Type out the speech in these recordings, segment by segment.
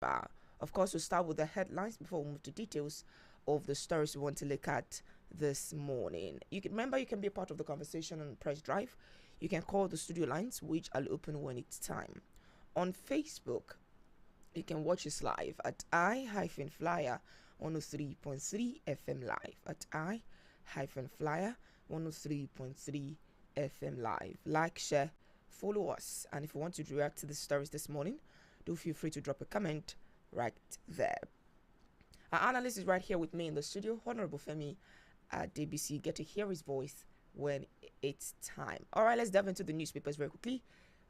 Of course, we'll start with the headlines before we move to details of the stories we want to look at this morning. You can be a part of the conversation on Press Drive. You can call the studio lines, which I'll open when it's time. On Facebook, you can watch us live at I-FLIER 103.3 FM live. At I-FLIER 103.3 FM live. Like, share, follow us. And if you want to react to the stories this morning, do feel free to drop a comment right there. Our analyst is right here with me in the studio, Honorable Femi at DBC. Get to hear his voice when it's time. All right, let's dive into the newspapers very quickly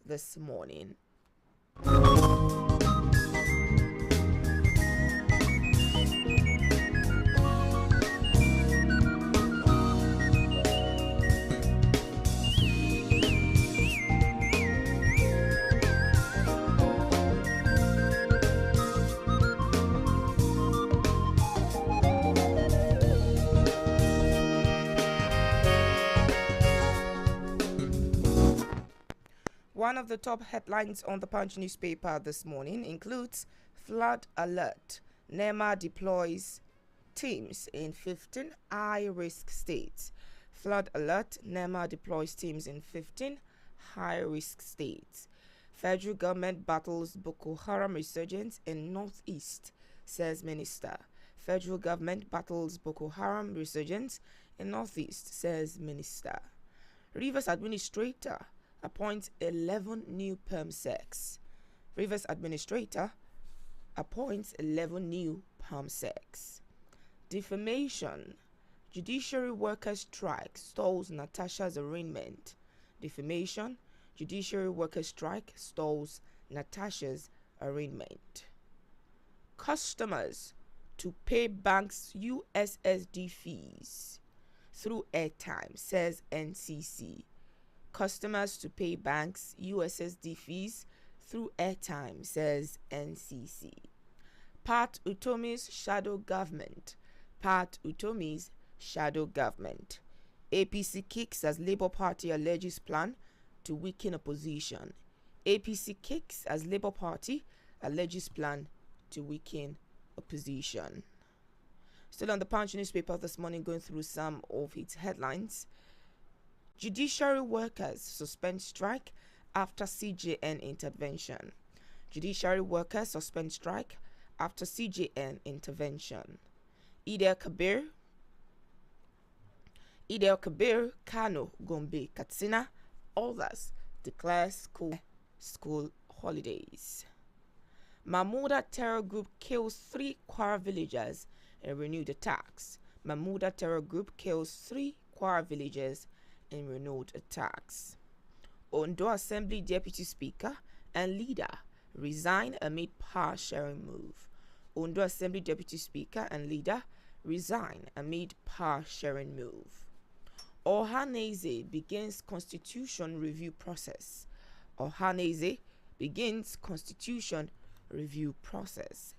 this morning. One of the top headlines on the Punch newspaper this morning includes flood alert. NEMA deploys teams in 15 high-risk states. Flood alert. NEMA deploys teams in 15 high-risk states. Federal government battles Boko Haram resurgence in Northeast, says Minister. Federal government battles Boko Haram resurgence in Northeast, says Minister. Rivers Administrator appoints 11 new perm-secs. Rivers Administrator appoints 11 new perm-secs. Defamation. Judiciary workers' strike stalls Natasha's arraignment. Defamation. Judiciary workers' strike stalls Natasha's arraignment. Customers to pay banks USSD fees through airtime, says NCC. Customers to pay banks USSD fees through airtime, says NCC. Pat Utomi's shadow government. Pat Utomi's shadow government. APC kicks as Labour Party alleges plan to weaken opposition. APC kicks as Labour Party alleges plan to weaken opposition. Still on the Punch newspaper this morning, going through some of its headlines. Judiciary workers suspend strike after CJN intervention. Judiciary workers suspend strike after CJN intervention. Eid el-Kabir, Kano, Gombe, Katsina, others declare school holidays. Mahmuda terror group kills 3 Kwara villagers in renewed attacks. Mahmuda terror group kills 3 Kwara villagers in renewed attacks. Ondo Assembly Deputy Speaker and Leader resign amid power sharing move. Ondo Assembly Deputy Speaker and Leader resign amid power sharing move. Ohaneze begins constitution review process. Ohaneze begins constitution review process.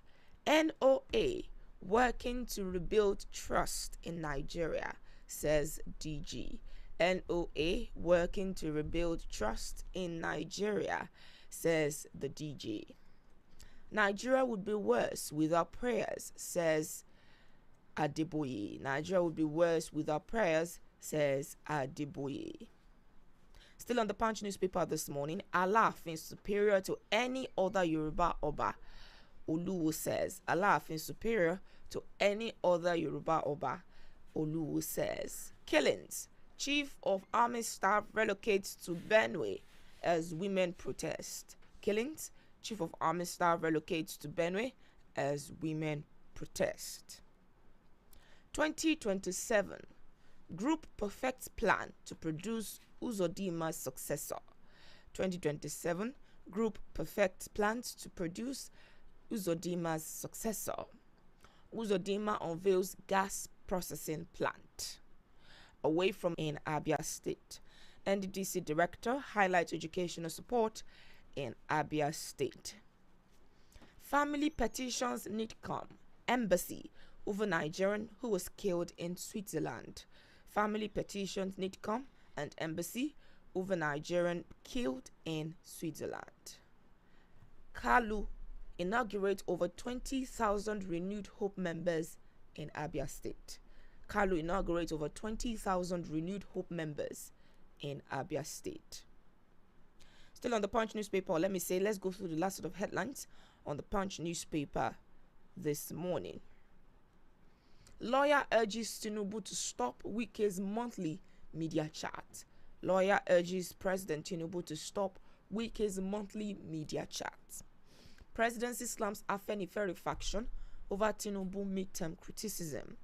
NOA working to rebuild trust in Nigeria, says DG. NOA working to rebuild trust in Nigeria, says the DG. Nigeria would be worse without prayers, says Adeboye. Nigeria would be worse without prayers, says Adeboye. Still on the Punch newspaper this morning, Alaafin superior to any other Yoruba Oba. Oluwo says. Alaafin superior to any other Yoruba Oba. Oluwo says. Killings. Chief of Army Staff relocates to Benue as women protest. Killings. Chief of Army Staff relocates to Benue as women protest. 2027. Group perfects plan to produce Uzodima's successor. 2027. Group perfects plans to produce Uzodima's successor. Uzodima unveils gas processing plant. Away from in Abia State. NDDC Director highlights educational support in Abia State. Family petitions need come. Embassy over Nigerian who was killed in Switzerland. Family petitions need come and embassy over Nigerian killed in Switzerland. Kalu inaugurates over 20,000 renewed Hope members in Abia State. Kalu inaugurates over 20,000 renewed Hope members in Abia State. Still on the Punch newspaper, let's go through the last set of headlines on the Punch newspaper this morning. Lawyer urges Tinubu to stop Wike's monthly media chat. Lawyer urges President Tinubu to stop Wike's monthly media chat. Presidency slams Afenifere faction over Tinubu midterm criticism.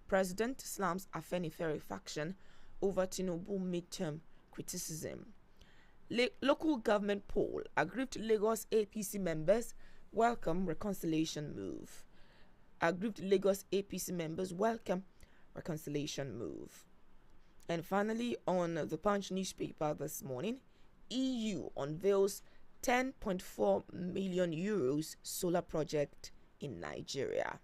President slams Afenifere faction over Tinubu midterm criticism. Local government poll. Aggrieved Lagos APC members welcome reconciliation move. Aggrieved Lagos APC members welcome reconciliation move. And finally, on the Punch newspaper this morning, EU unveils 10.4 million euros solar project in Nigeria.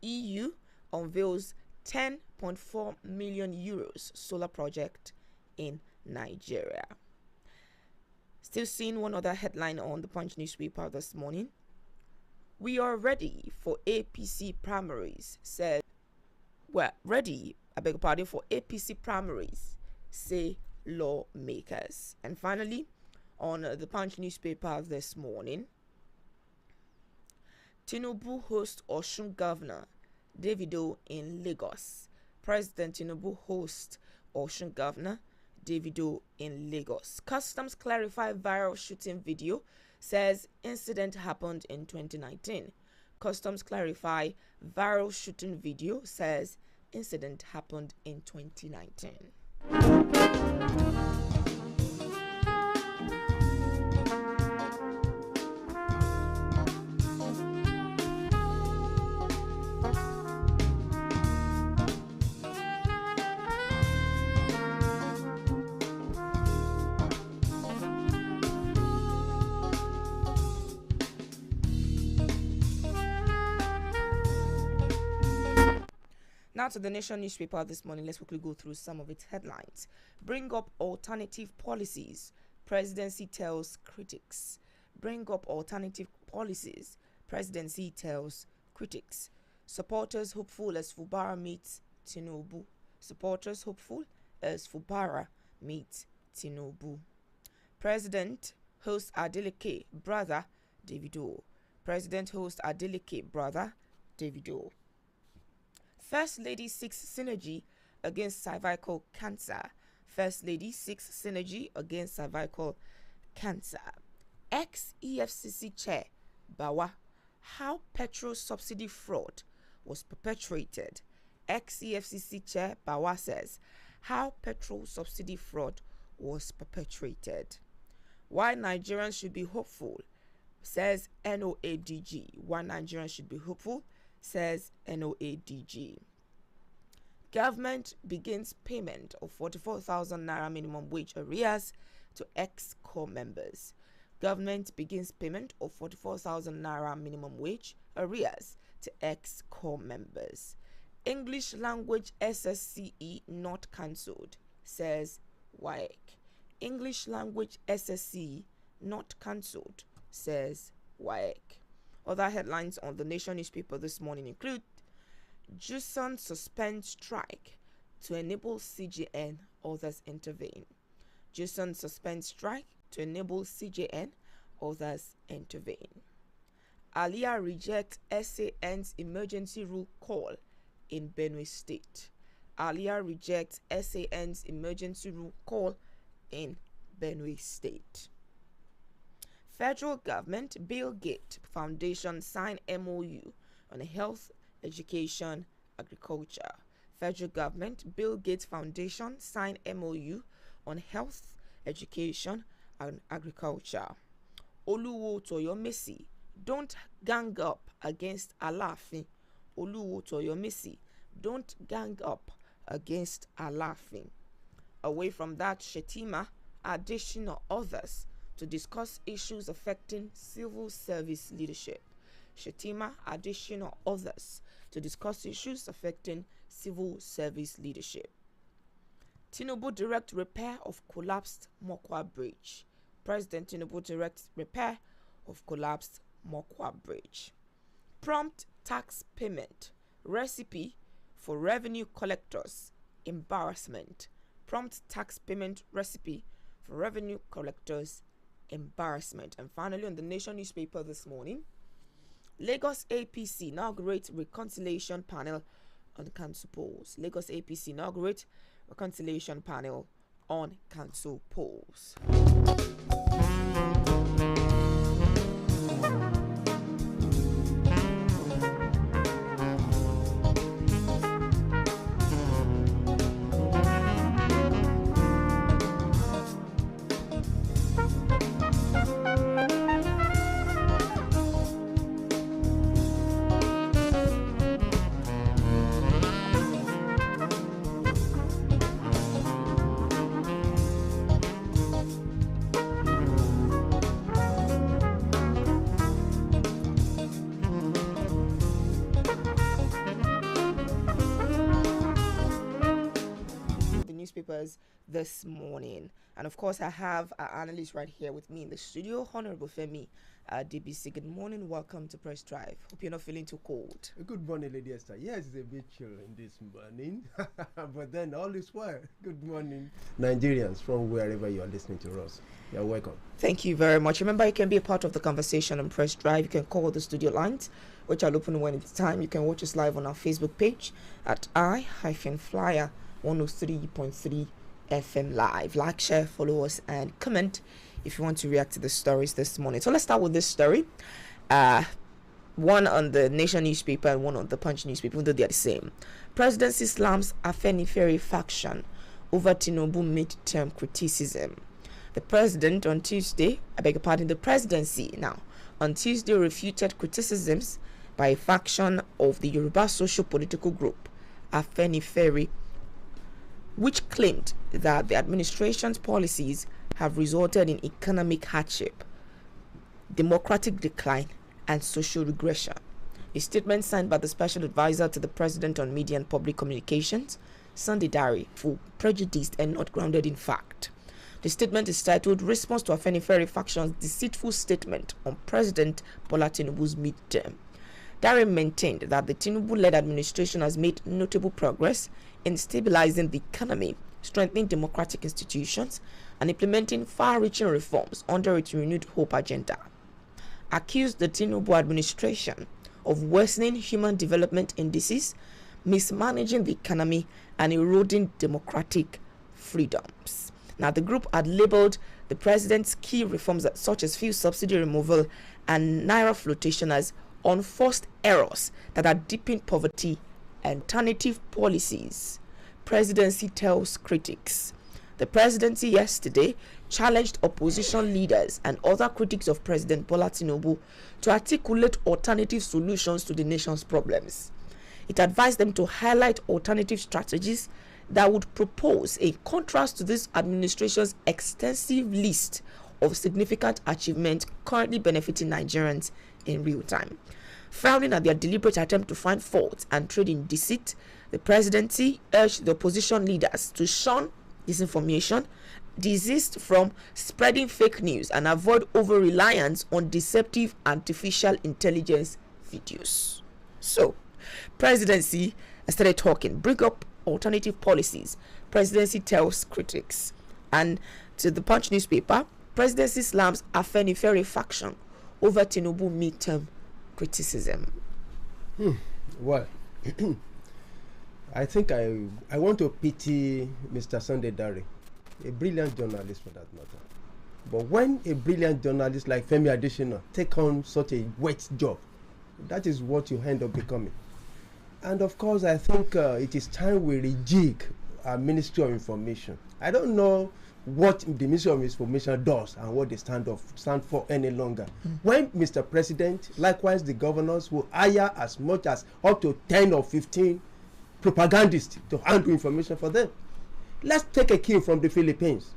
EU unveils 10.4 million euros solar project in Nigeria. Still seeing one other headline on the Punch newspaper this morning. We are ready for APC primaries, said. We're ready, for APC primaries, say lawmakers. And finally, on the Punch newspaper this morning, Tinubu hosts Osun Governor Davido in Lagos. President Tinubu hosts Osun Governor Davido in Lagos. Customs clarify viral shooting video, says incident happened in 2019. Customs clarify viral shooting video, says incident happened in 2019. Now to the Nation newspaper this morning. Let's quickly go through some of its headlines. Bring up alternative policies, presidency tells critics. Bring up alternative policies, presidency tells critics. Supporters hopeful as Fubara meets Tinubu. Supporters hopeful as Fubara meets Tinubu. President hosts Adeleke brother Davido. President hosts Adeleke brother Davido. First Lady seeks synergy against cervical cancer. First Lady seeks synergy against cervical cancer. Ex-EFCC chair Bawa, how petrol subsidy fraud was perpetrated. Ex-EFCC chair Bawa says how petrol subsidy fraud was perpetrated. Why Nigerians should be hopeful, says NOADG. Why Nigerians should be hopeful, says NOADG. Government begins payment of 44,000 naira minimum wage arrears to ex-core members. Government begins payment of 44,000 naira minimum wage arrears to ex-core members. English language SSCE not cancelled, says WAEC. English language SSCE not cancelled, says WAEC. Other headlines on the Nation newspaper this morning include Juson suspends strike to enable CJN, others intervene. Juson suspends strike to enable CJN, others intervene. Alia rejects SAN's emergency rule call in Benue State. Alia rejects SAN's emergency rule call in Benue State. Federal government Bill Gates Foundation sign MOU on health, education, agriculture. Federal government Bill Gates Foundation sign MOU on health, education, and agriculture. Oluwo Toyomesi, don't gang up against Alaafin. Oluwo Toyomesi, don't gang up against Alaafin. Away from that, Shetima, additional others to discuss issues affecting civil service leadership. Shetima, additional others to discuss issues affecting civil service leadership. Tinubu direct repair of collapsed Mokwa Bridge. President Tinubu directs repair of collapsed Mokwa Bridge. Prompt tax payment recipe for revenue collectors. Embarrassment. Prompt tax payment recipe for revenue collectors. Embarrassment. And finally, on the Nation newspaper this morning, Lagos APC inaugurates reconciliation panel on council polls. Lagos APC inaugurates reconciliation panel on council polls. Newspapers this morning, and of course I have our analyst right here with me in the studio, Honorable Femi DBC. Good morning, welcome to Press Drive. Hope you're not feeling too cold. Good morning, Lady Esther. Yes, it's a bit chill in this morning, but then all is well. Good morning, Nigerians, from wherever you are listening to us. You're welcome. Thank you very much. Remember, you can be a part of the conversation on Press Drive. You can call the studio lines, which are open when it's time. You can watch us live on our Facebook page at I-FLIER 103.3 FM live. Like, share, follow us, and comment if you want to react to the stories this morning. So let's start with this story. One on the Nation newspaper and one on the Punch newspaper, even though they're the same. Presidency slams Afenifere faction over Tinubu midterm criticism. The president on Tuesday, the presidency now, on Tuesday refuted criticisms by a faction of the Yoruba socio-political group, Afenifere, which claimed that the administration's policies have resulted in economic hardship, democratic decline, and social regression. A statement signed by the special advisor to the president on media and public communications, Sunday Dari, for prejudiced and not grounded in fact. The statement is titled Response to Afenifere Faction's Deceitful Statement on President Bola Tinubu's Midterm. Dari maintained that the Tinubu-led administration has made notable progress in stabilizing the economy, strengthening democratic institutions, and implementing far-reaching reforms under its renewed hope agenda. Accused the Tinubu administration of worsening human development indices, mismanaging the economy, and eroding democratic freedoms. Now, the group had labeled the president's key reforms such as fuel subsidy removal and naira flotation as unforced errors that are deepening poverty and alternative policies. Presidency tells critics. The presidency yesterday challenged opposition leaders and other critics of President Bola Tinubu to articulate alternative solutions to the nation's problems. It advised them to highlight alternative strategies that would propose a contrast to this administration's extensive list of significant achievements currently benefiting Nigerians in real time. Frowning at their deliberate attempt to find fault and trade in deceit, the presidency urged the opposition leaders to shun disinformation, desist from spreading fake news, and avoid over-reliance on deceptive artificial intelligence videos. So, presidency started talking, bring up alternative policies. Presidency tells critics. And to the Punch newspaper, presidency slams Afenifere faction over Tinubu midterm criticism. Well, I think I want to pity Mr. Sunday Dari, a brilliant journalist for that matter. But when a brilliant journalist like Femi Adesina take on such a wet job, that is what you end up becoming. And of course, I think it is time we rejig our Ministry of Information. I don't know what the Ministry of Information does and what they stand for any longer. When Mr. President, likewise the governors, will hire as much as up to 10 or 15 propagandists to handle information for them. Let's take a cue from the Philippines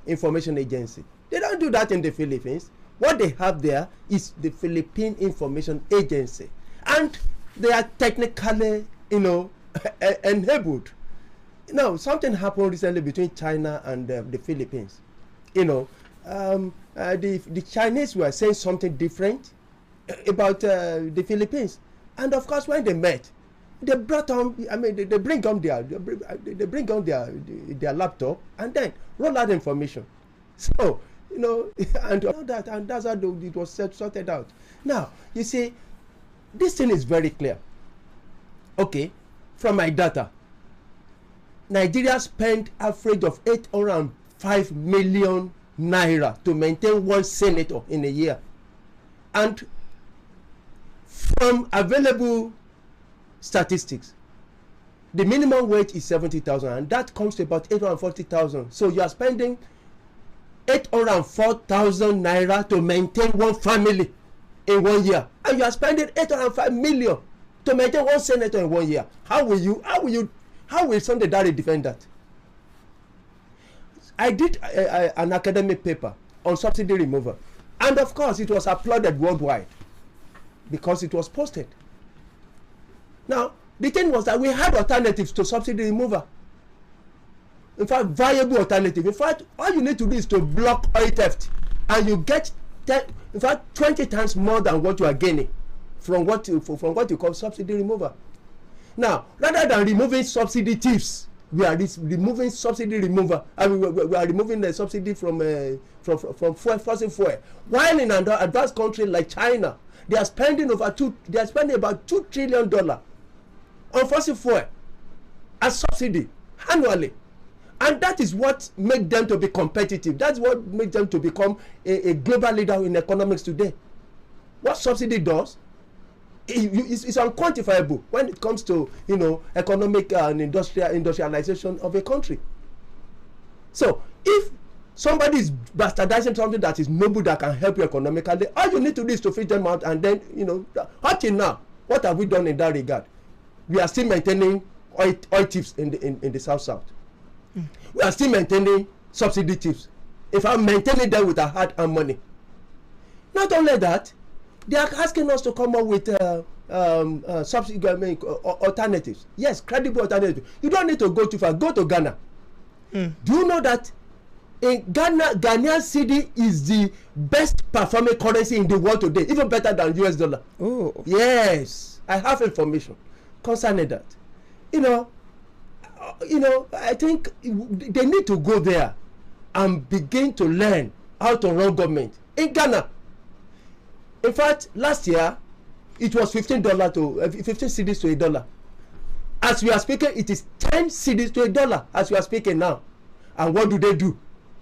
Information Agency. They don't do that in the Philippines. What they have there is the Philippine Information Agency, and they are technically, enabled. Something happened recently between China and the Philippines. The Chinese were saying something different, about the Philippines. And of course, when they met, they brought on, I mean, they bring on their laptop and then roll out information. So, you know, and all that, and that's how it was sorted out. Now, you see, this thing is very clear. Okay, from my data, Nigeria spent average of 805 million naira to maintain one senator in a year. And from available statistics, the minimum wage is 70,000, and that comes to about 840,000. So you are spending 804,000 naira to maintain one family in 1 year, and you are spending 805 million to maintain one senator in 1 year. How will Sunday Dare defend that? I did an academic paper on subsidy removal, and of course it was applauded worldwide because it was posted. Now, the thing was that we had alternatives to subsidy removal. In fact, viable alternative. In fact, all you need to do is to block oil theft, and you get 20 times more than what you are gaining from what you call subsidy removal. Now, rather than removing subsidy thieves, we are removing subsidy remover. I mean, we are removing the subsidy from fossil fuel. While in an advanced country like China, they are spending about $2 trillion on fossil fuel as subsidy annually, and that is what makes them to be competitive. That's what makes them to become a global leader in economics today. What subsidy does, it's unquantifiable when it comes to, you know, economic and industrialization of a country. So if somebody is bastardizing something that is noble, that can help you economically, all you need to do is to feed them out, and then, you know, up till now, what have we done in that regard? We are still maintaining oil thieves in the south. We are still maintaining subsidy thieves. If I'm maintaining them with our hard-earned money. Not only that, they are asking us to come up with subsidy alternatives. Yes, credible alternatives. You don't need to go too far. Go to Ghana. Do you know that in Ghana, Ghanaian cedi is the best performing currency in the world today, even better than US dollar? Oh. Yes, I have information concerning that. You know, I think they need to go there and begin to learn how to run government in Ghana. In fact, last year it was $15 to 15 cedis to $1. As we are speaking, it is 10 cedis to $1 as we are speaking now. And what do?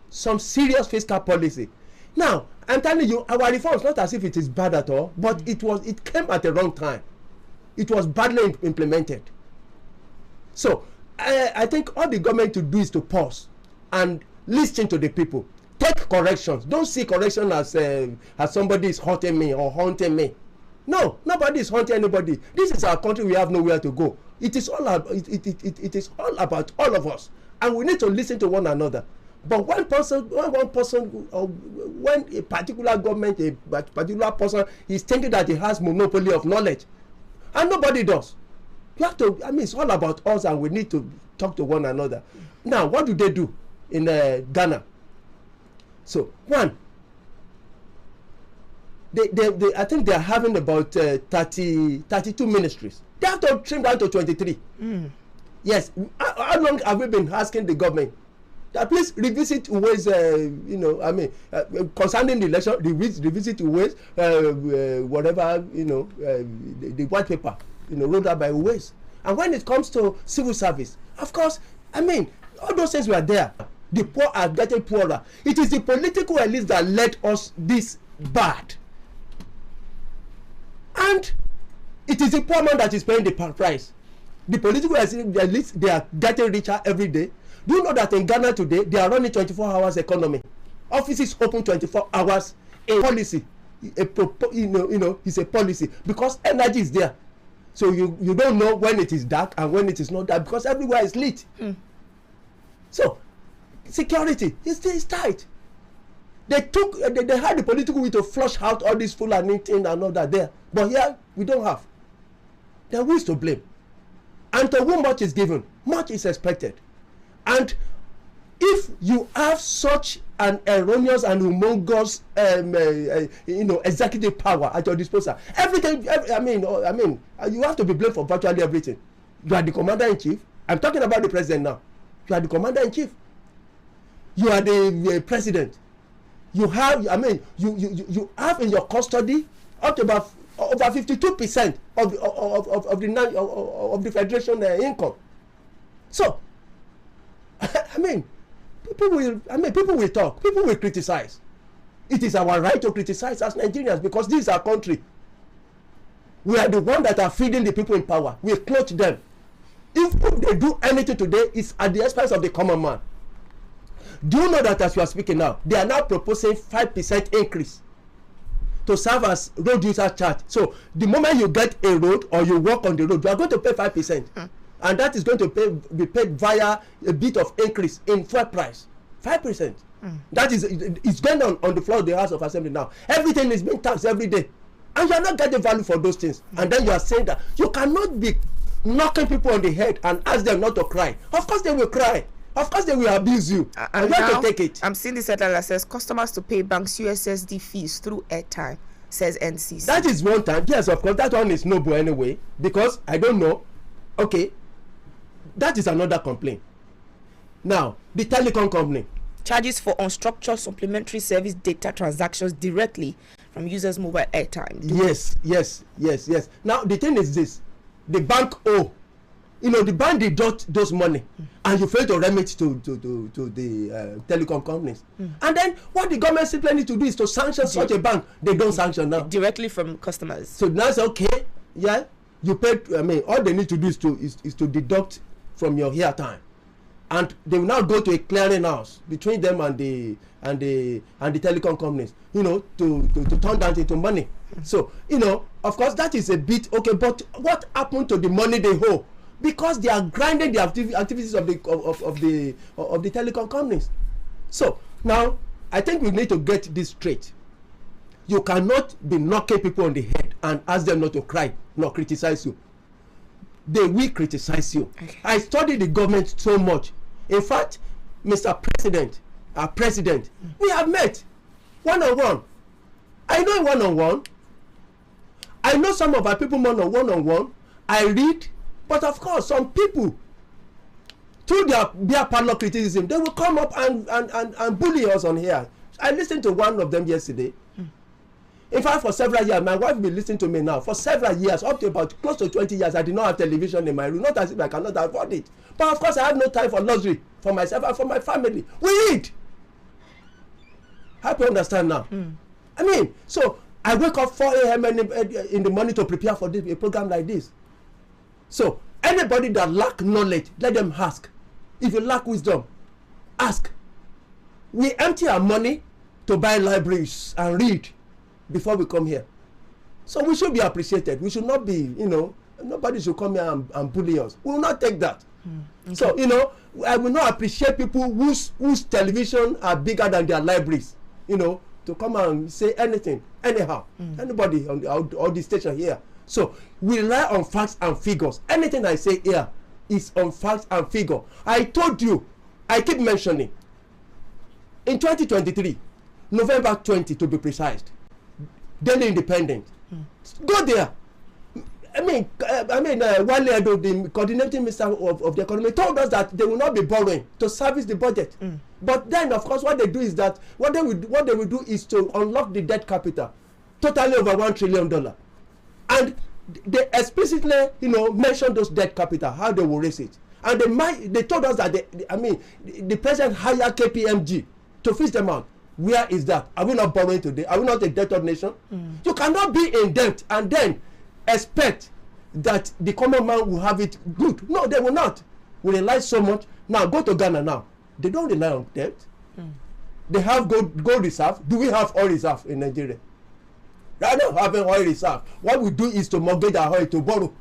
Some serious fiscal policy. Now, I'm telling you, our reforms, not as if it is bad at all, but it came at the wrong time. It was badly implemented. So I think all the government to do is to pause and listen to the people. Take corrections. Don't see correction as somebody is hurting me or haunting me. No, nobody is haunting anybody. This is our country. We have nowhere to go. It is all about all of us, and we need to listen to one another. But when a particular government, a particular person is thinking that he has monopoly of knowledge, and nobody does, you have to. I mean, it's all about us, and we need to talk to one another. Now, what do they do in Ghana? So one, they I think they are having about 32 ministries. They have to trim down to 23. Yes. How long have we been asking the government that please revisit ways? Concerning the election, revisit ways. Whatever, the white paper, wrote out by ways. And when it comes to civil service, of course, I mean, all those things were there. The poor are getting poorer. It is the political elites that led us this bad. And it is the poor man that is paying the price. The political elites, they are getting richer every day. Do you know that in Ghana today, they are running 24 hours economy? Offices open 24 hours. A policy. It's a policy. Because energy is there. So you don't know when it is dark and when it is not dark, because everywhere is lit. So, security is tight. They had the political will to flush out all this Fulani thing and all that there, but here we don't have. Then who is to blame? And to whom much is given, much is expected. And if you have such an erroneous and humongous executive power at your disposal. Everything, you have to be blamed for virtually everything. You are the commander-in-chief. I'm talking about the president now. You are the commander-in-chief. You are the president. You have, you have in your custody up to about over 52% of the federation income. So, people will talk, people will criticize. It is our right to criticize as Nigerians because this is our country. We are the ones that are feeding the people in power. We clothe them. If they do anything today, it's at the expense of the common man. Do you know that as we are speaking now, they are now proposing 5% increase to serve as road user charge. So the moment you get a road or you walk on the road, you are going to pay 5%. And that is going to be paid via a bit of increase in fuel price. 5%. That is, it's going on the floor of the House of Assembly now. Everything is being taxed every day. And you are not getting value for those things. And then you are saying that you cannot be knocking people on the head and ask them not to cry. Of course they will cry. Of course they will abuse you. And you have to take it. I'm seeing this headline that says customers to pay banks USSD fees through airtime, says NCC. That is one time. Yes, of course. That one is noble anyway. Because I don't know. Okay. That is another complaint. Now, the telecom company. Charges for unstructured supplementary service data transactions directly from users' mobile airtime. Yes. Now, the thing is this. The bank owe. The bank deduct those money and you fail to remit to the telecom companies. And then what the government simply need to do is to sanction such a bank. They don't sanction now. Directly from customers. So that's okay. Yeah. You paid, all they need to do is to deduct from your airtime. And they will now go to a clearinghouse between them and the telecom companies, to turn that into money. So, of course that is a bit okay, but what happened to the money they owe? Because they are grinding the activities of the telecom companies. So now I think we need to get this straight. You cannot be knocking people on the head and ask them not to cry, not criticize you. They will criticize you. Okay. I study the government so much. In fact, Mr. President, our president, we have met one-on-one. I know one-on-one. I know some of our people one-on-one. I read, but of course, some people, through their parlor criticism, they will come up and bully us on here. I listened to one of them yesterday. In fact, for several years, my wife will be listening to me now. For several years, up to about close to 20 years, I did not have television in my room. Not as if I cannot afford it. But of course, I have no time for luxury for myself and for my family. We eat. How do you understand now? So I wake up 4 a.m. in the morning to prepare for a program like this. So anybody that lack knowledge, let them ask. If you lack wisdom, ask. We empty our money to buy libraries and read before we come here. So we should be appreciated. We should not be, nobody should come here and bully us. We will not take that. Okay. So, I will not appreciate people whose television are bigger than their libraries, to come and say anything, anyhow. Anybody on the station here. So we rely on facts and figures. Anything I say here is on facts and figure. I told you, I keep mentioning, in 2023, November 20 to be precise, Daily Independent. Go there. Wale Edo, the coordinating minister of the economy, told us that they will not be borrowing to service the budget. But then, of course, what they do is that what they will do is to unlock the debt capital, totally over $1 trillion, and they explicitly, mentioned those debt capital, how they will raise it, and they told us that the president hired KPMG to fix them out. Where is that? Are we not borrowing today? Are we not a debtor nation? You cannot be in debt and then expect that the common man will have it good. No, they will not. We rely so much. Now, go to Ghana now. They don't rely on debt. They have gold reserve. Do we have oil reserve in Nigeria? Rather than having oil reserve, what we do is to mortgage our oil, to borrow.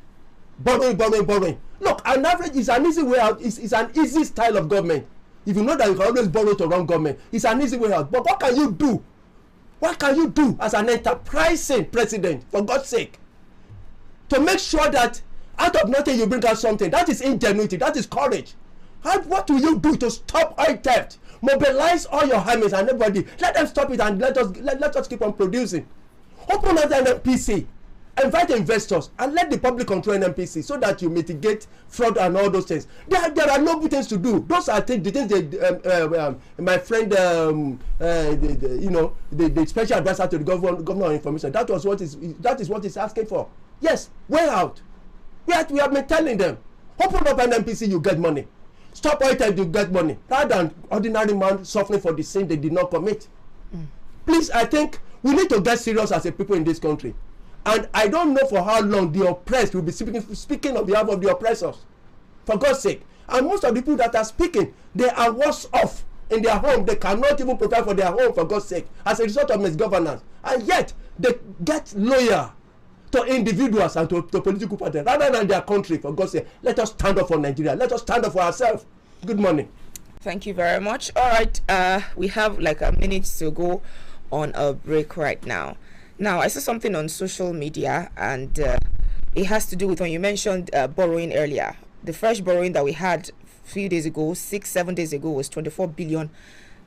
Borrowing. Look, an average is an easy way out. It's an easy style of government. If you know that you can always borrow to run government, it's an easy way out. But what can you do? What can you do as an enterprising president, for God's sake, to make sure that out of nothing you bring out something? That is ingenuity. That is courage. What will you do to stop oil theft? Mobilize all your armies and everybody. Let them stop it and let us keep on producing. Open up the NNPC. Invite investors and let the public control NNPC so that you mitigate fraud and all those things. There are noble things to do. Those are the things my friend, the special advisor to the governor of information. That is what he's asking for. Yes, way out. We have been telling them, open up NNPC, you get money. Stop oil, you get money. Rather than ordinary man suffering for the sin they did not commit. Please, I think we need to get serious as a people in this country. And I don't know for how long the oppressed will be speaking on behalf of the oppressors. For God's sake. And most of the people that are speaking, they are worse off in their home. They cannot even provide for their home, for God's sake, as a result of misgovernance. And yet, they get loyal to individuals and to political parties rather than their country, for God's sake. Let us stand up for Nigeria. Let us stand up for ourselves. Good morning. Thank you very much. All right, we have like a minute to go on a break right now. Now, I saw something on social media, and it has to do with when you mentioned borrowing earlier. The fresh borrowing that we had a few days ago, 6-7 days ago, was $24 billion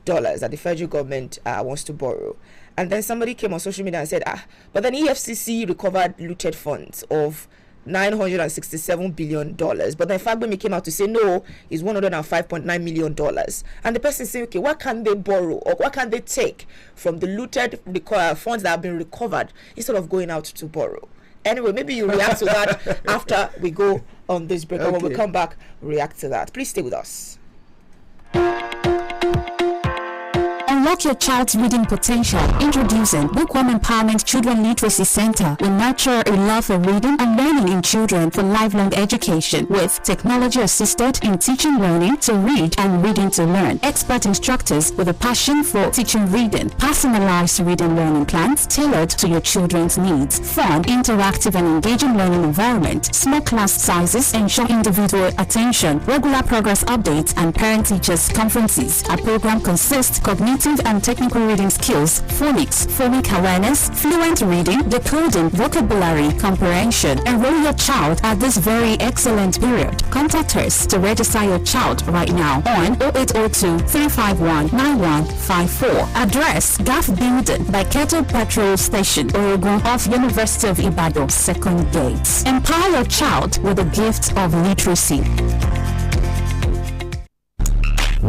that the federal government wants to borrow. And then somebody came on social media and said, but then EFCC recovered looted funds of $967 billion. But then Fagbemi came out to say, no, it's $105.9 million. And the person said, okay, what can they borrow or what can they take from the looted funds that have been recovered instead of going out to borrow? Anyway, maybe you react to that after we go on this break. Okay. When we come back, react to that. Please stay with us. Unlock your child's reading potential. Introducing Bookworm Empowerment Children Literacy Center will nurture a love for reading and learning in children for lifelong education with technology assisted in teaching learning to read and reading to learn. Expert instructors with a passion for teaching reading. Personalized reading learning plans tailored to your children's needs. Fun, interactive and engaging learning environment. Small class sizes ensure individual attention. Regular progress updates and parent-teachers conferences. Our program consists of cognitive and technical reading skills, phonics, phonic awareness, fluent reading, decoding, vocabulary, comprehension. Enroll your child at this very excellent period. Contact us to register your child right now on 0802-351-9154. Address GAF Building by Kettle Petrol Station, Orogun off University of Ibadan, Second Gate. Empower your child with the gift of literacy.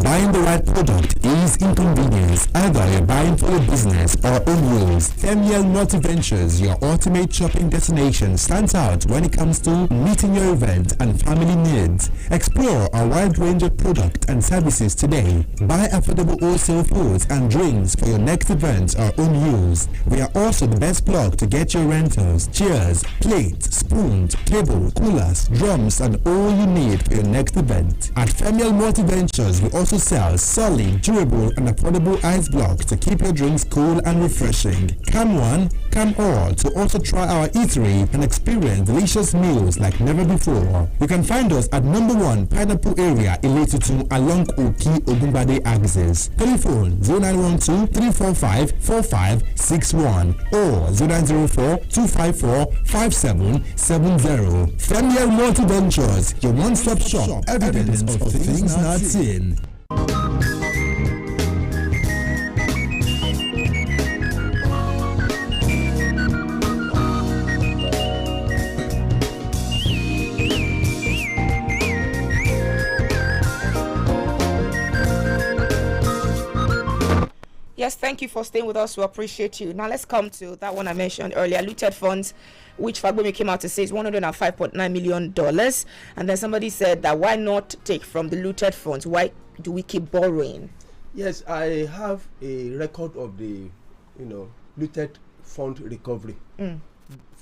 Buying the right product is inconvenience. Either you're buying for your business or own use. Femiel Multi-Ventures, your ultimate shopping destination, stands out when it comes to meeting your event and family needs. Explore a wide range of products and services today. Buy affordable wholesale foods and drinks for your next event or own use. We are also the best plug to get your rentals, chairs, plates, spoons, table, coolers, drums, and all you need for your next event. At Femiel Multi-Ventures, we also sell solid, durable, and affordable ice blocks to keep your drinks cool and refreshing. Come one, come all to also try our eatery and experience delicious meals like never before. You can find us at number 1 Pineapple Area, Iletutu, along Oki Ogunbade axis. Telephone 0912-345-4561 or 0904-254-5770. Femiel Multi-Ventures, your one-stop shop, evidence of things not seen. Yes, thank you for staying with us. We appreciate you. Now let's come to that one I mentioned earlier, looted funds, which Fagbemi came out to say is $105.9 million. And then somebody said that why not take from the looted funds? Why do we keep borrowing? Yes, I have a record of the, looted fund recovery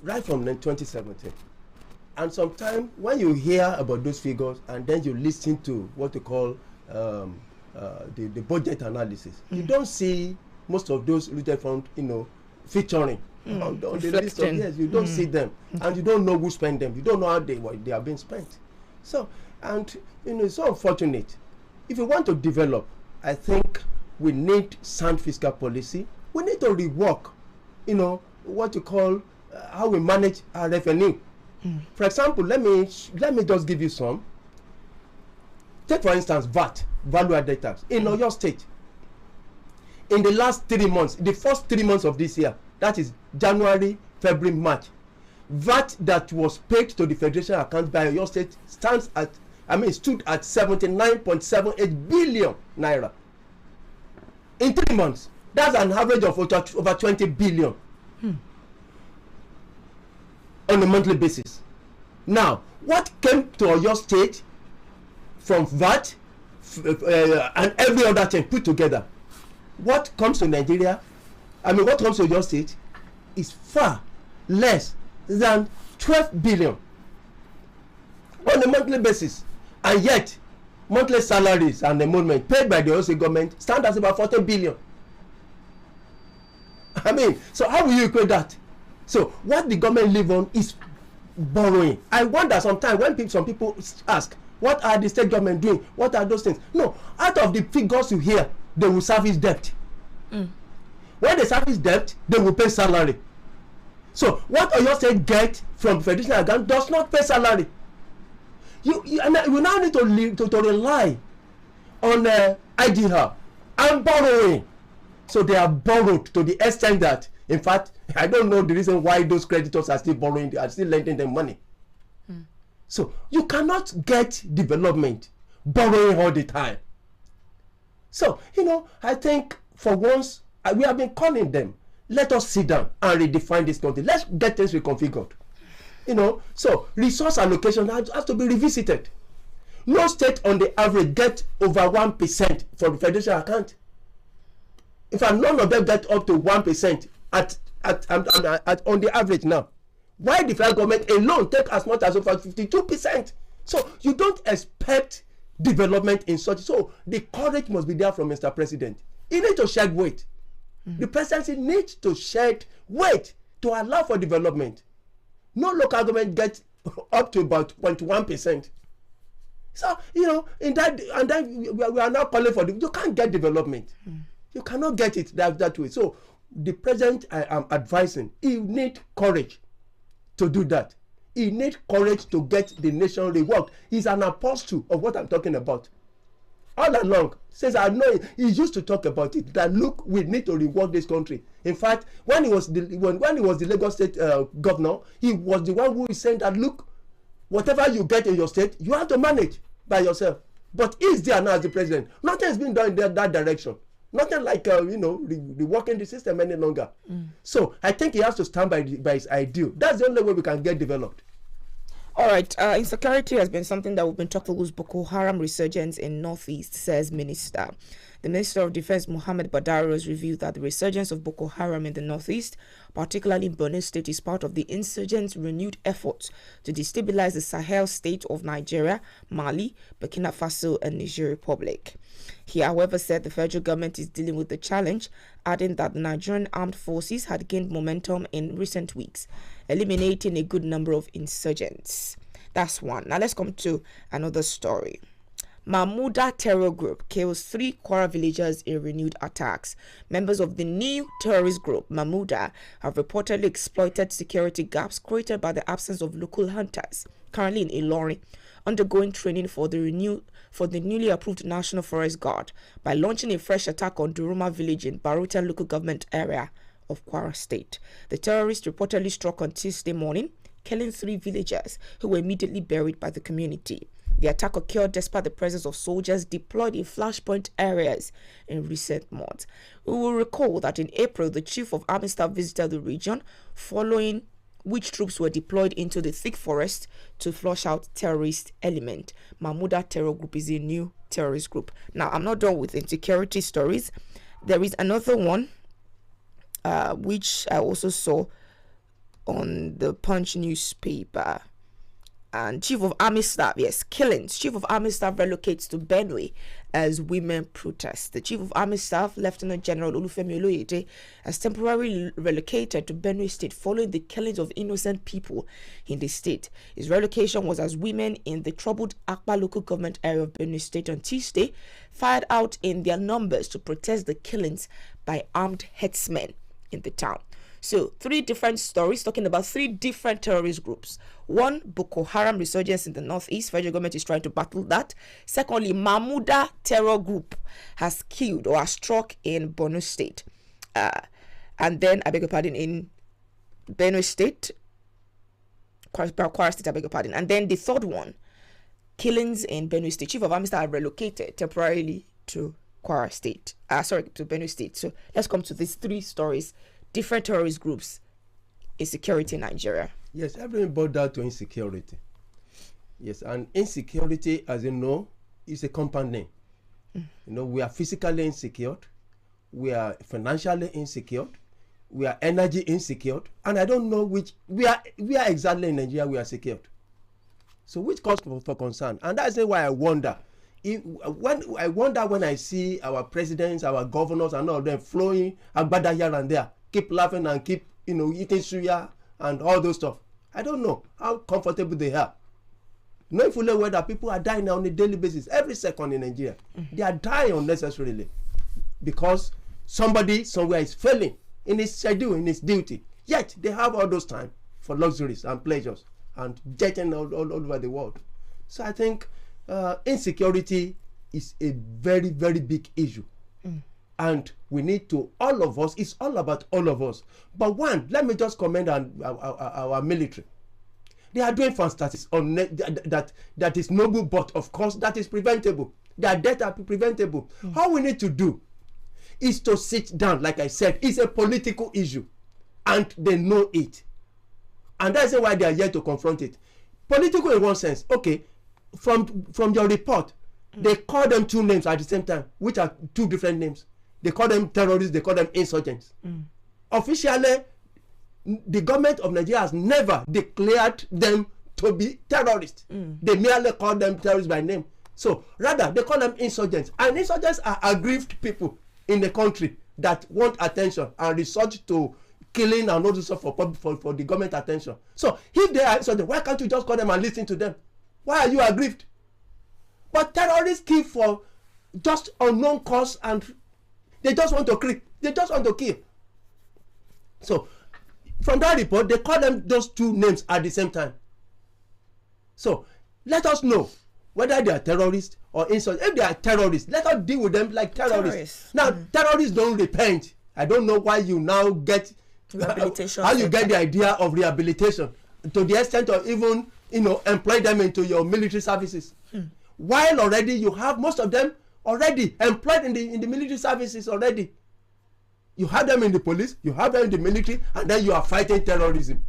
right from 2017. And sometimes when you hear about those figures and then you listen to what they call the budget analysis, you don't see most of those looted funds, featuring on the list of years. You don't see them, and you don't know who spent them. You don't know how they are being spent. So, and it's so unfortunate. If you want to develop, I think we need sound fiscal policy. We need to rework, what you call how we manage our revenue. For example, let me just give you some. Take for instance VAT, value added tax. In Oyo State, in the last 3 months, the first 3 months of this year, that is January, February, March, VAT that was paid to the federation account by your state stood at 79.78 billion naira in 3 months. That's an average of over 20 billion on a monthly basis. Now, what came to your state from VAT and every other thing put together, what comes to Nigeria, what comes to your state is far less than 12 billion on a monthly basis, and yet monthly salaries and emolument paid by the Oyo government stand at about 40 billion. So how will you equate that? So what the government live on is borrowing. I wonder sometimes when some people ask, what are the state government doing? What are those things? No, out of the figures you hear, they will service debt. When they service debt, they will pay salary. So what Oyo State get from federation account does not pay salary. You now need to rely on IDR and borrowing. So they are borrowed to the extent that, in fact, I don't know the reason why those creditors are still borrowing, are still lending them money. So you cannot get development borrowing all the time. So, I think for once, we have been calling them, let us sit down and redefine this country. Let's get things reconfigured. So resource allocation has to be revisited. No state on the average get over 1% from the federation account. In fact, none of them get up to 1% on the average now. Why the federal government alone take as much as over 52%? So you don't expect development in such. So the courage must be there from Mr. President. He needs to shed weight. The presidency needs to shed weight to allow for development. No local government gets up to about 0.1%. So, in that, and then we are now calling for you can't get development. You cannot get it that way. So the president, I am advising, he need courage to do that. He need courage to get the nation reworked. He's an apostle of what I'm talking about. All along, since I know he used to talk about it, that look, we need to rework this country. In fact, when he was the Lagos State governor, he was the one who is saying that look, whatever you get in your state, you have to manage by yourself. But he's there now as the president. Nothing has been done in that direction. Nothing like reworking the system any longer. So I think he has to stand by his ideal. That's the only way we can get developed. All right, insecurity has been something that we've been talking about. Boko Haram resurgence in Northeast, says Minister. The Minister of Defense, Mohammed Badari, has revealed that the resurgence of Boko Haram in the Northeast, particularly in Borno State, is part of the insurgents' renewed efforts to destabilize the Sahel state of Nigeria, Mali, Burkina Faso, and Niger Republic. He, however, said the federal government is dealing with the challenge, adding that the Nigerian armed forces had gained momentum in recent weeks, eliminating a good number of insurgents. That's one. Now let's come to another story. Mahmuda terror group kills 3 Kwara villagers in renewed attacks. Members of the new terrorist group, Mahmuda, have reportedly exploited security gaps created by the absence of local hunters, currently in Ilorin, undergoing training for the newly approved National Forest Guard by launching a fresh attack on Duruma village in Baruta local government area of Kwara State. The terrorists reportedly struck on Tuesday morning, killing 3 villagers who were immediately buried by the community. The attack occurred despite the presence of soldiers deployed in flashpoint areas in recent months. We will recall that in April, the Chief of Army Staff visited the region, following which troops were deployed into the thick forest to flush out terrorist element. Mahmuda Terror Group is a new terrorist group. Now, I'm not done with insecurity stories. There is another one, which I also saw on the Punch newspaper. And Chief of Army Staff, killings. Chief of Army Staff relocates to Benue as women protest. The Chief of Army Staff, Lieutenant General Olufemi Oloyede, has temporarily relocated to Benue State following the killings of innocent people in the state. His relocation was as women in the troubled Akpa local government area of Benue State on Tuesday fired out in their numbers to protest the killings by armed headsmen in the town. So 3 different stories talking about 3 different terrorist groups. One, Boko Haram resurgence in the northeast. Federal government is trying to battle that. Secondly, Mahmuda terror group has killed or has struck in Borno State. And then, I beg your pardon, in Benue State, Kwara State, I beg your pardon. And then the third one, killings in Benue State. Chief of Army Staff are relocated temporarily to Kwara State. To Benue State. So let's come to these 3 stories. Different terrorist groups, insecurity in Nigeria. Yes, everything boils down to insecurity. Yes, and insecurity, as you know, is a compound name. You know, we are physically insecure, we are financially insecure, we are energy insecure, and I don't know which we are exactly in Nigeria we are secured. So which cause for concern, and that's why I wonder. When I see our presidents, our governors, and all of them flowing agbada here and there, keep laughing and keep eating suya and all those stuff. I don't know how comfortable they are. Knowing fully well that people are dying on a daily basis, every second in Nigeria. They are dying unnecessarily because somebody somewhere is failing in his schedule, in his duty. Yet they have all those time for luxuries and pleasures and jetting all over the world. So I think insecurity is a very, very big issue. And we need to, all of us, it's all about all of us. But one, let me just commend our military. They are doing fantastic on that is noble, but of course that is preventable. Their death are preventable. All we need to do is to sit down, like I said, it's a political issue. And they know it. And that's why they are here to confront it. Political in one sense, okay, from your report, they call them 2 names at the same time, which are 2 different names. They call them terrorists, they call them insurgents. Officially, the government of Nigeria has never declared them to be terrorists. They merely call them terrorists by name. So, rather, they call them insurgents. And insurgents are aggrieved people in the country that want attention and resort to killing and all this stuff for the government attention. So, if they are insurgents, why can't you just call them and listen to them? Why are you aggrieved? But terrorists kill for just unknown cause and they just want to kill. They just want to kill. So, from that report, they call them those 2 names at the same time. So, let us know whether they are terrorists or insurgents. If they are terrorists, let us deal with them like terrorists. Now, terrorists don't repent. I don't know why you now get rehabilitation. How you get the idea of rehabilitation to the extent of even employ them into your military services. While already you have most of them already employed in the military services already. You have them in the police, you have them in the military, and then you are fighting terrorism.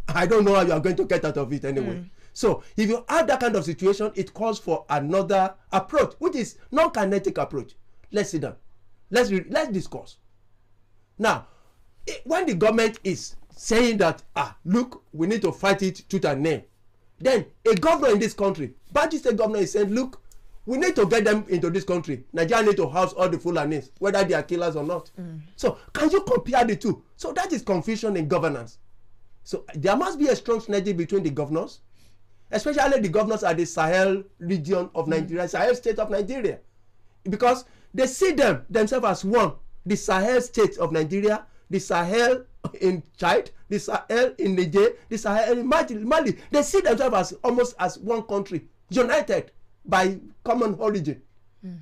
I don't know how you are going to get out of it anyway. So if you have that kind of situation, it calls for another approach, which is non-kinetic approach. Let's sit down. Let's discuss. Now, when the government is saying that, look, we need to fight it tooth and nail, then a governor in this country, Bauchi State governor, is saying, look, we need to get them into this country. Nigeria need to house all the Fulanis, whether they are killers or not. So can you compare the 2? So that is confusion in governance. So there must be a strong synergy between the governors, especially the governors at the Sahel region of Nigeria, Sahel state of Nigeria, because they see themselves as one. The Sahel state of Nigeria, the Sahel in Chad, the Sahel in Niger, the Sahel in Mali. They see themselves as almost as one country, united by common origin.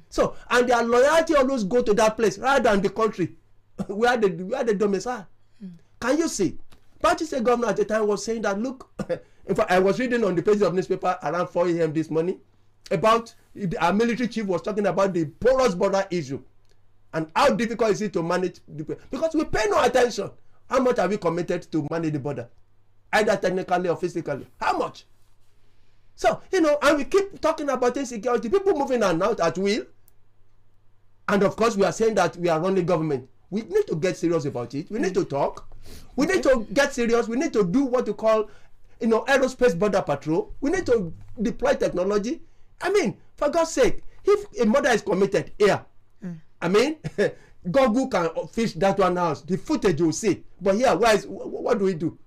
So, and their loyalty always go to that place rather than the country where the domicile. Can you see? Bauchi State governor at the time was saying that, look, in fact, I was reading on the pages of newspaper around 4 a.m. this morning about our military chief was talking about the porous border issue and how difficult is it to manage because we pay no attention. How much are we committed to manage the border, either technically or physically? How much? So, and we keep talking about insecurity, people moving in and out at will. And of course, we are saying that we are running government. We need to get serious about it. We need to talk. We need to get serious. We need to do what you call, aerospace border patrol. We need to deploy technology. I mean, for God's sake, if a murder is committed here, I mean, Google can fish that one out. The footage you'll see. But here, what do we do?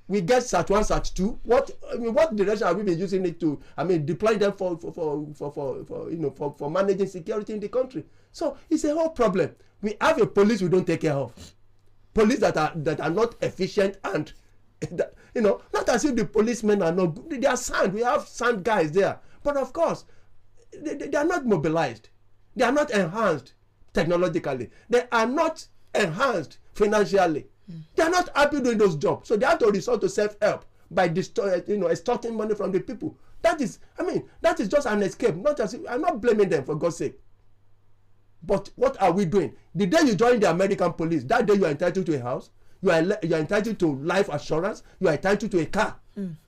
We get Sat 1, Sat 2. What direction have we been using it to? I mean, deploy them for managing security in the country. So it's a whole problem. We have a police we don't take care of. police that are not efficient and not as if the policemen are not good. They are sound. We have sound guys there, but of course they are not mobilized. They are not enhanced technologically. They are not enhanced financially. They are not happy doing those jobs, so they have to resort to self-help by extorting money from the people. That is just an escape. I'm not blaming them, for God's sake. But what are we doing? The day you join the American police, that day you are entitled to a house, you are entitled to life assurance, you are entitled to a car.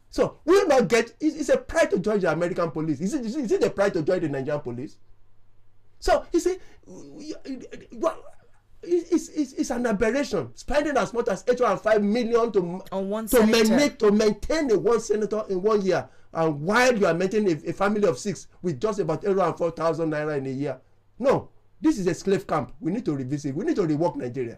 So we will not get. It's a pride to join the American police. Is it a pride to join the Nigerian police? So you see, it's an aberration. Spending as much as 805 million to maintain a one senator in 1 year, and while you are maintaining a family of 6 with just about 804,000 naira in a year. No, this is a slave camp. We need to revisit. We need to rework Nigeria.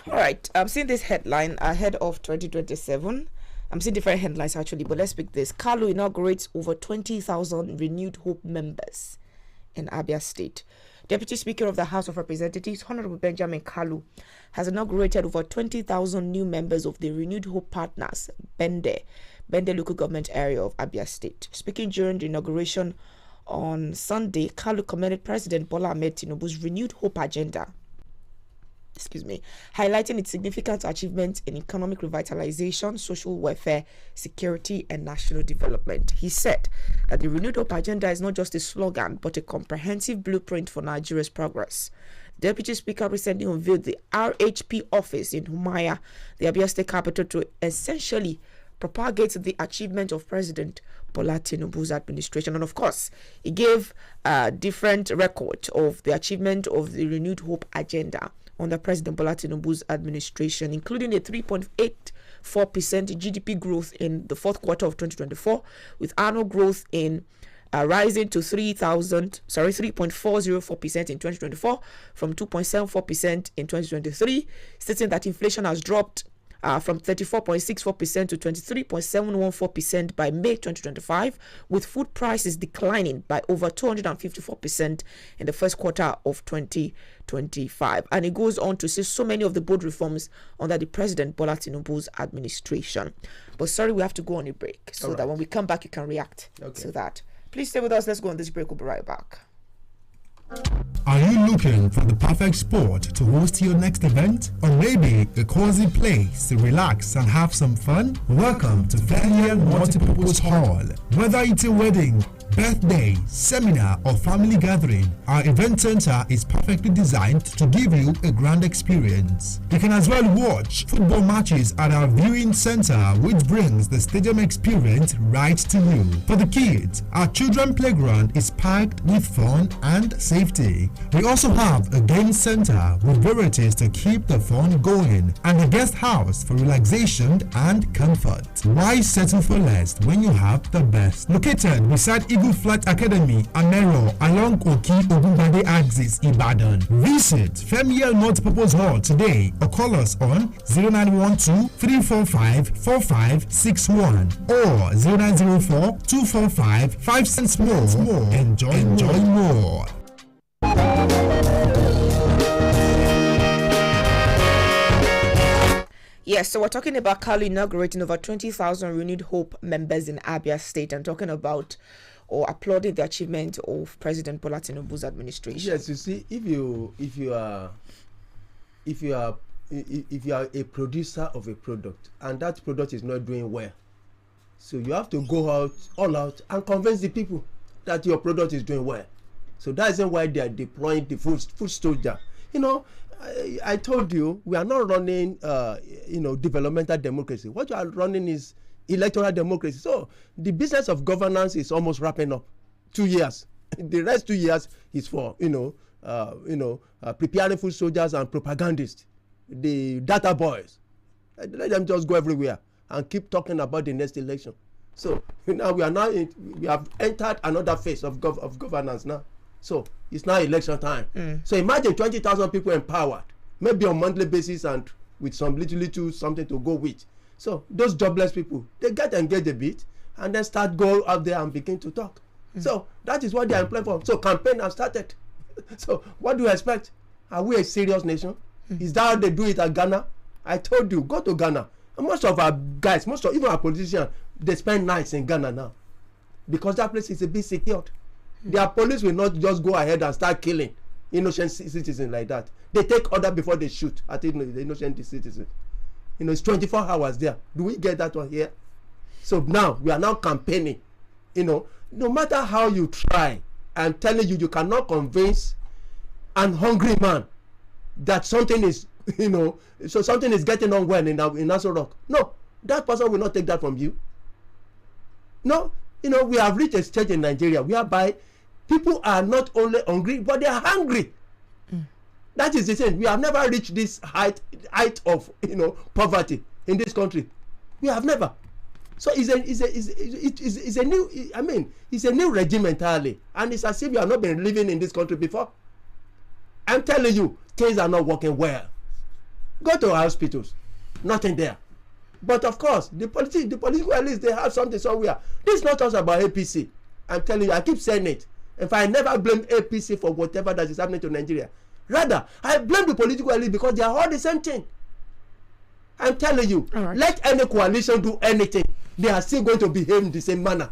All right, I'm seeing this headline ahead of 2027. I'm seeing different headlines actually, but let's pick this. Kalu inaugurates over 20,000 Renewed Hope members in Abia State. Deputy Speaker of the House of Representatives, Honorable Benjamin Kalu, has inaugurated over 20,000 new members of the Renewed Hope Partners, Bende local government area of Abia State. Speaking during the inauguration on Sunday, Kalu commended President Bola Ahmed Tinubu's Renewed Hope agenda, highlighting its significant achievements in economic revitalization, social welfare, security, and national development. He said that the Renewed Hope agenda is not just a slogan, but a comprehensive blueprint for Nigeria's progress. The Deputy Speaker recently unveiled the RHP office in Humaya, the Abia State capital, to essentially propagate the achievement of President Bola Tinubu's administration. And of course, he gave a different record of the achievement of the Renewed Hope agenda under President Bola Tinubu's administration, including a 3.84% GDP growth in the fourth quarter of 2024, with annual growth in rising to 3.404% in 2024 from 2.74% in 2023, stating that inflation has dropped from 34.64% to 23.714% by May 2025, with food prices declining by over 254% in the first quarter of 2025. And it goes on to say so many of the bold reforms under the President Bola Tinubu's administration. But sorry, we have to go on a break so that when we come back, you can react to that. Please stay with us. Let's go on this break. We'll be right back. Are you looking for the perfect spot to host your next event? Or maybe a cozy place to relax and have some fun? Welcome to FLIER Multipurpose Hall. Whether it's a wedding, birthday, seminar, or family gathering, our event center is perfectly designed to give you a grand experience. You can as well watch football matches at our viewing center, which brings the stadium experience right to you. For the kids, our children playground is packed with fun and safety. We also have a game center with varieties to keep the fun going, and a guest house for relaxation and comfort. Why settle for less when you have the best? Located beside Eagle Flight Academy, Amero, along Oki Ogunbade axis, Ibadan. Visit FLIER Multipurpose Hall today or call us on 0912 345 4561 or 0904 245 5 cents more. Enjoy more. Yes, so we're talking about Kalu inaugurating over 20,000 Renewed Hope members in Abia State, and talking about or applauding the achievement of President Bola Tinubu's administration. Yes, you see, if you are a producer of a product and that product is not doing well, so you have to go all out and convince the people that your product is doing well. So that's why they are deploying the food soldier. I told you we are not running developmental democracy. What you are running is electoral democracy. So the business of governance is almost wrapping up. 2 years. The rest 2 years is for preparing food soldiers and propagandists, the data boys. Let them just go everywhere and keep talking about the next election. So now we have entered another phase of governance now. So it's now election time. So imagine 20,000 people empowered, maybe on monthly basis and with some little something to go with. So those jobless people, they get engaged a bit and then go out there and begin to talk. So that is what they are employing for. So campaign has started. So what do you expect? Are we a serious nation? Is that how they do it at Ghana? I told you, go to Ghana. And most of our guys, even our politicians, they spend nights in Ghana now because that place is a bit secured. Their police will not just go ahead and start killing innocent citizens like that. They take order before they shoot at the innocent citizens. It's 24 hours there. Do we get that one here? So now we are now campaigning. No matter how you try, I'm telling you, you cannot convince an hungry man that something is, so something is getting on well in Aso Rock. No, that person will not take that from you. No, we have reached a stage in Nigeria whereby people are not only hungry, but they are hungry. That is the thing. We have never reached this height of poverty in this country. We have never. So it's a new. I mean, it's a new regime entirely, and it's as if you have not been living in this country before. I'm telling you, things are not working well. Go to hospitals, nothing there. But of course, the political elites, they have something somewhere. This is not just about APC. I'm telling you, I keep saying it. If I never blame APC for whatever that is happening to Nigeria, rather I blame the political elite because they are all the same thing. I'm telling you, right. Let any coalition do anything, they are still going to behave in the same manner.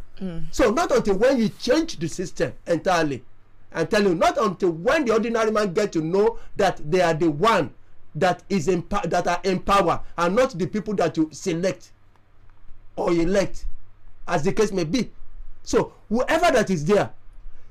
So not until when you change the system entirely, I'm telling you, not until when the ordinary man get to know that they are the one that is that are in power and not the people that you select or elect, as the case may be. So whoever that is there,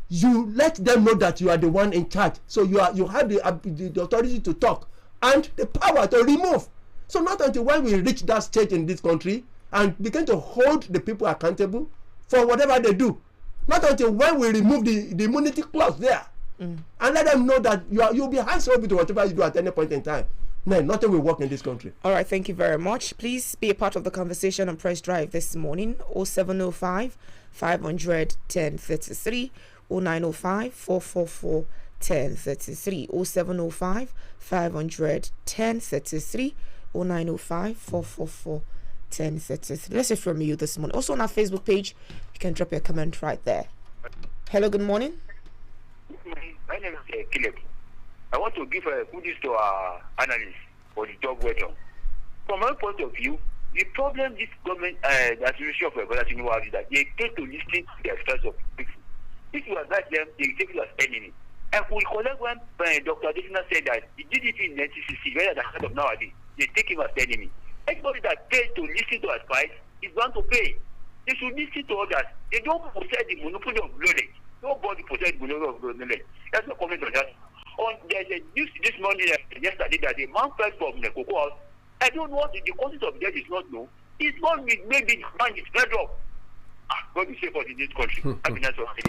you let them know that you are the one in charge. So you have the authority to talk and the power to remove. So not until when we reach that stage in this country and begin to hold the people accountable for whatever they do, not until when we remove the immunity clause there and let them know that you'll be answerable to whatever you do at any point in time. No, nothing will work in this country. All right, thank you very much. Please be a part of the conversation on Press Drive this morning. 0705 500 1033, 0905 444 1033, 0705 500 1033, 0905 444 1033. Let's hear from you this morning. Also on our Facebook page, you can drop your comment right there. Hello, good morning. My name is Caleb. I want to give a kudos to our analysts for the job well done. From my point of view, the problem this government, the administration of Bola Tinubu is that they take to listen to the stress of people. If you advise them, they take you as enemy. And we collect when Dr. Adesina said that he did it in 1960, rather than kind of nowadays, they take him as enemy. Anybody that pays to listen to us price is bound to pay. They should listen to others. They don't possess the monopoly of knowledge. Nobody possesses the monopoly of knowledge. That's no comment on that. There's a news this morning, yesterday, that a man fell from the cocoa house. I don't know what the causes of death is not known. It's not maybe the man is fed up. God be safe for in this country.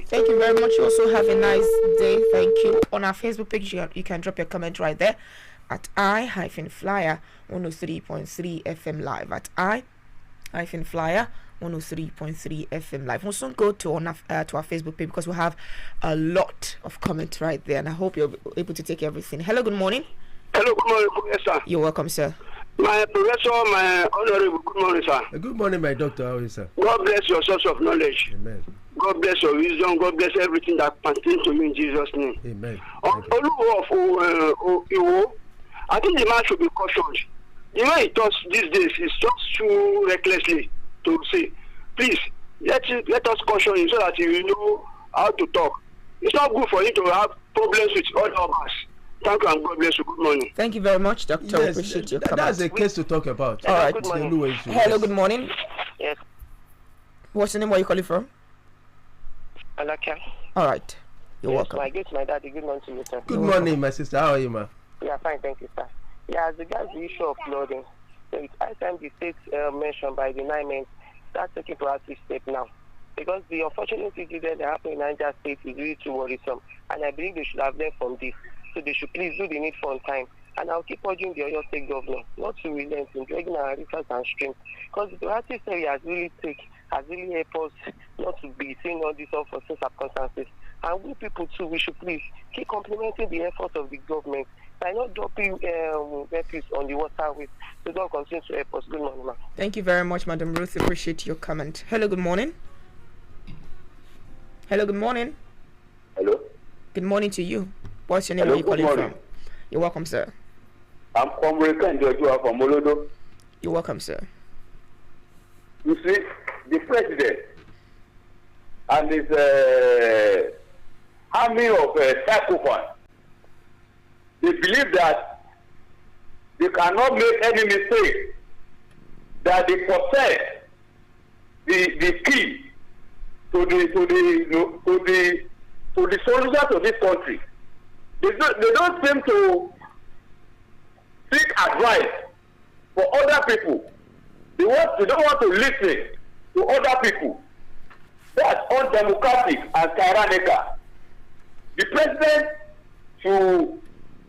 Thank you very much. You also have a nice day. Thank you. On our Facebook page, you can drop your comment right there at I-FLIER 103.3 FM live. At I-FLIER 103.3 FM live. We'll soon go to our Facebook page because we have a lot of comments right there, and I hope you're able to take everything. Hello, good morning. Hello, good morning, Professor. You're welcome, sir. My professor, my honorable, good morning, sir. Good morning, my doctor. How are you, sir? God bless your source of knowledge. Amen. God bless your wisdom. God bless everything that pertains to you in Jesus' name. Amen. I think the man should be cautioned. The way he talks these days is just too recklessly to say, please, let us caution him so that he will know how to talk. It's not good for him to have problems with all of us. Thank you and God bless you. Good morning. Thank you very much, Doctor. Yes, appreciate your comment. That's a case to talk about. All right. Good morning. Hello, good morning. Yes. What's the name? Where are you calling from? Alakia. All right. You're welcome. My daddy. Good morning to you, sir. Good morning, my sister. How are you, ma? Yeah, fine. Thank you, sir. Yeah, as regards the issue of flooding, so it's high time the state mentioned by the 9 men start taking proactive steps now. Because the unfortunate incident that happened in Niger State is really too worrisome. And I believe they should have learned from this. So they should please do the needful on time. And I'll keep urging the Oyo State governor not to relent in dragging our rivers and streams. Because the proactive area has really helped us not to be seeing all these unforeseen circumstances. And we people too, we should please keep complimenting the efforts of the government by not dropping refuse on the waterways. So don't continue to help us. Good morning, ma'am. Thank you very much, Madam Ruth. Appreciate your comment. Hello, good morning. Hello, good morning. Hello. Good morning to you. What's your name? Where are you calling from? You're welcome, sir. I'm Comrade Joshua from Molodo. You're welcome, sir. You see, the president and his army of psychopaths, they believe that they cannot make any mistake, that they possess the key to the solution to this country. They don't seem to seek advice for other people. They don't want to listen to other people. That's undemocratic and tyrannical. The president should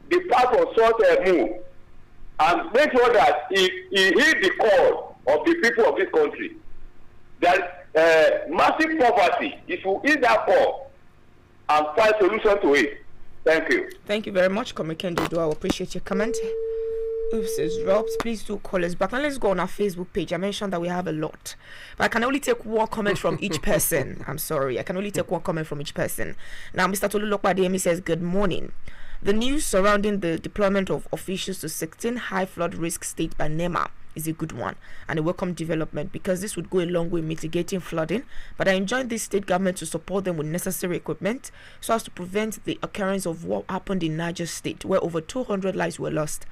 depart from such a move and make sure that he heeds the call of the people of this country. That massive poverty, he should heed that call and find solution to it. Thank you. Thank you very much, Comrade Dodo. I appreciate your comment. Oops, it's dropped. Please do call us back. Now let's go on our Facebook page. I mentioned that we have a lot, but I can only take one comment from each person. I'm sorry, I can only take one comment from each person. Now, Mr. Tolulokwa Adeyemi says, good morning. The news surrounding the deployment of officials to 16 high flood risk states by NEMA is a good one and a welcome development, because this would go a long way mitigating flooding. But I enjoin this state government to support them with necessary equipment so as to prevent the occurrence of what happened in Niger State, where over 200 lives were lost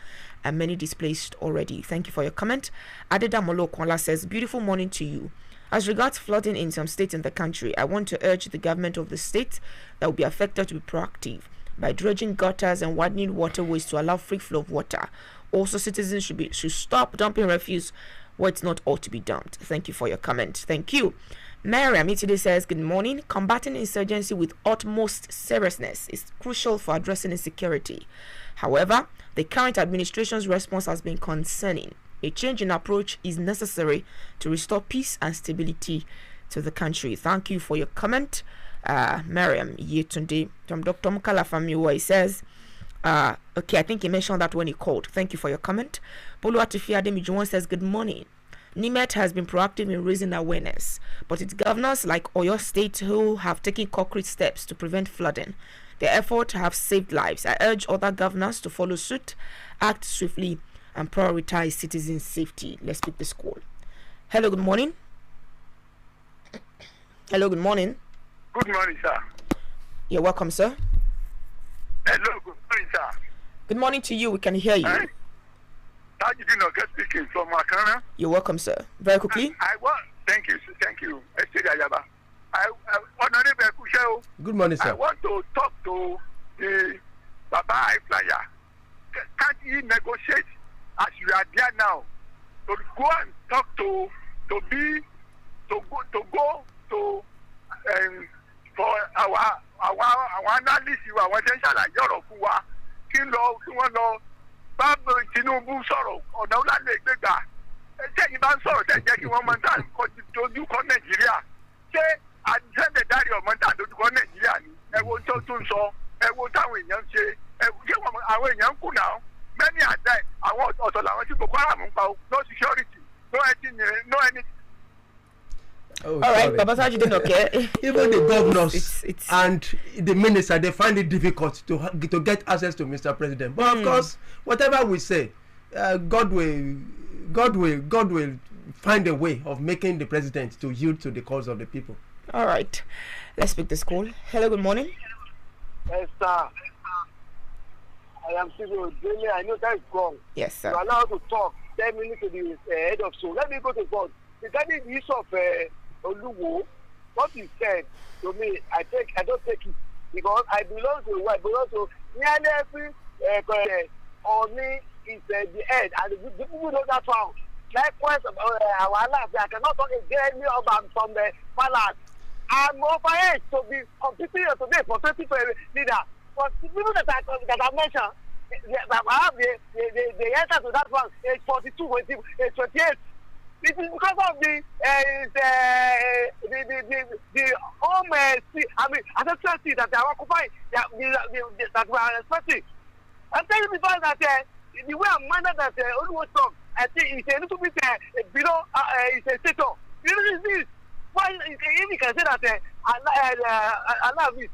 and many displaced already. Thank you for your comment. Adedamolo Kwala says, beautiful morning to you. As regards flooding in some states in the country, I want to urge the government of the state that will be affected to be proactive by dredging gutters and widening waterways to allow free flow of water. Also, citizens should stop dumping refuse where it's not ought to be dumped. Thank you for your comment. Thank you. Mariam today says, good morning. Combating insurgency with utmost seriousness is crucial for addressing insecurity. However, the current administration's response has been concerning. A change in approach is necessary to restore peace and stability to the country. Thank you for your comment. Mariam Yetunde from Dr. Mukala Famiwa, he says, okay, I think he mentioned that when he called. Thank you for your comment. Bolu Atifia Demijuwon says, good morning. NIMET has been proactive in raising awareness, but it's governors like Oyo State who have taken concrete steps to prevent flooding. Their efforts have saved lives. I urge other governors to follow suit, act swiftly, and prioritize citizens' safety. Let's pick this call. Hello, good morning. Hello, good morning. Good morning, sir. You're welcome, sir. Hello, good morning, sir. Good morning to you. We can hear you. Tajudeen speaking from Makana. You're welcome, sir. Very quickly. Thank you. Good morning, sir. I want to talk to the Baba I-FLIER. Can't he negotiate as you are there now to go and talk to for our analysis, our essential like fún wa kí wọ́n lọ bá Tinubu sọ̀rọ̀ ọ̀nà ọ̀làlẹ̀ gbégbá ẹ̀jẹ̀ yìí bá ń sọ̀rọ̀ tẹ̀ kí wọ́n mọ̀ tá dojúkọ Nàìjíríà ṣé àdìsẹ́ndẹ̀ dárí ọ̀mọ̀ tá dojúkọ Nàìjíríà ni ẹ wo tó tún sọ ẹ wo táwọn èèyàn ń ṣe ẹ ṣé àwọn èèyàn ń kù náà many are there àwọn ọ̀tọ̀ làwọn tí Boko Haram ń pa no security no anything. Oh, all right, Baba Sajideen, okay. Even the governors and the minister, they find it difficult to get access to Mr. President. But of course, whatever we say, God will find a way of making the president to yield to the cause of the people. All right, let's pick this call. Hello, good morning. Yes, sir. I am Civil Jimmy. I know that is wrong. Yes, sir. You are allowed to talk 10 minutes to the head of school. Let me go to God. Regarding the issue of Oluwo, what he said to me, I don't take it because I belong to nearly every on me is the head, and the people know that one. Likewise, our life, I cannot talk again about from the palace. I'm over age to be competing today for 20 leader. But the people that I mentioned, I have the answer to that one, age 42, age 28. It is because of the home ancestral that they are occupying that we are expecting. I'm telling you before that the way I'm minded that Oluwo talk, I think it's a little bit below it's a sector. You know this? Why if you can say that Allah is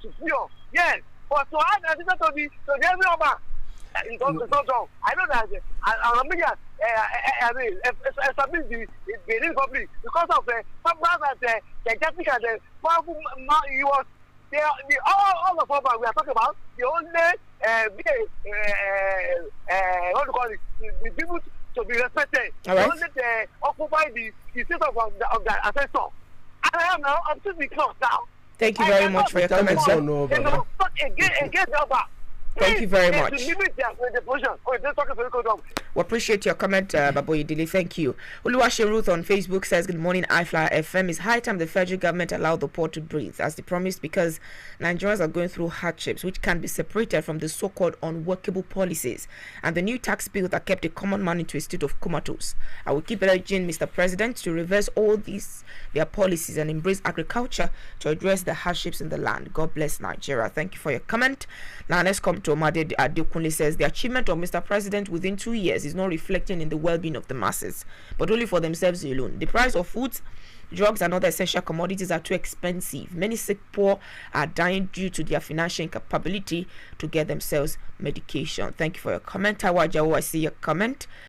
superior? Yes, but to add addition to the every other. it's not wrong. I know that Armenia, I mean, established the Benin Republic because of some brothers, the Catholic and the powerful. He was all of us we are talking about the only what do you call it? The people to be respected. All right. Only occupy the state of the ancestor. And I am now up to the close now. Thank you very much for your comments, sir. Against the other. Thank you very much. We appreciate your comment, Baboyi Dili. Thank you. Oluwaseun Ruth on Facebook says, good morning, I-FLIER FM. It's high time the federal government allowed the poor to breathe, as they promised, because Nigerians are going through hardships, which can be separated from the so-called unworkable policies and the new tax bill that kept a common man into a state of comatose. I will keep urging Mr. President to reverse all their policies and embrace agriculture to address the hardships in the land. God bless Nigeria. Thank you for your comment. Now let's come to Omade Adekunle. Says the achievement of Mr. President within 2 years is not reflecting in the well-being of the masses, but only for themselves alone. The price of foods, drugs and other essential commodities are too expensive. Many sick poor are dying due to their financial incapability to get themselves medication. Thank you for your comment. Tawajawo, I see your comment.